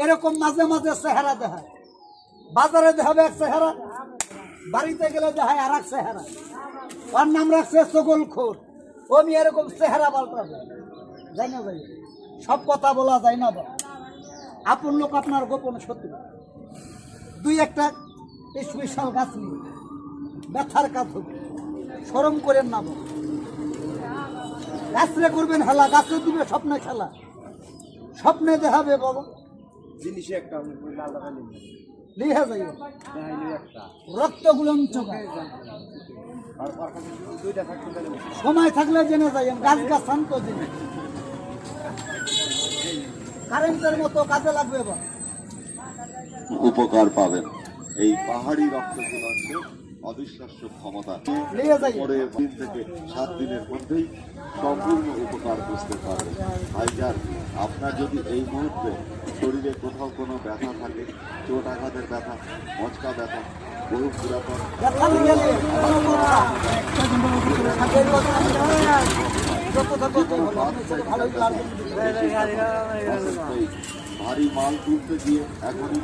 এরকম মাঝে মাঝে চেহারা দেখায়, বাজারে দেখাবে এক চেহারা, বাড়িতে গেলে দেখায় আর এক চেহারা। ওর নাম রাখছে চগলখোর। আমি এরকম চেহারা পাল্টাবে, যাই না ভাই, সব কথা বলা যায় না বা আপন লোক আপনার গোপন শত্রু। দুই একটা স্পেশাল গাছ নিয়ে ব্যথার কাজ হবে, শরম করেন না বা। গাছরে করবেন হেলা, গাছে দিবে স্বপ্নে খেলা, স্বপ্নে দেখাবে বাবা জিনিসে একটা লিখে যাই রক্ত গুলন চোখা। সময় থাকলে জেনে যাইয়েন, গাছ গাছ শান্ত জিনিস, কারেন্টের মতো কাজে লাগবে বা উপকার পাবেন। এই পাহাড়ি রক্তগুলোকে অবিশ্বাস্য ক্ষমতা, পরের 3 থেকে 7 দিনের মধ্যেই সম্পূর্ণ উপকার বুঝতে পারবেন। ভাইজান, আপনার যদি এই মুহূর্তে শরীরে কোথাও কোনো ব্যথা থাকে, চোট আঘাতের ব্যথা, মচকা ব্যথা, বহু পুরাতন ভারী মাল তুলতে গিয়ে এখনই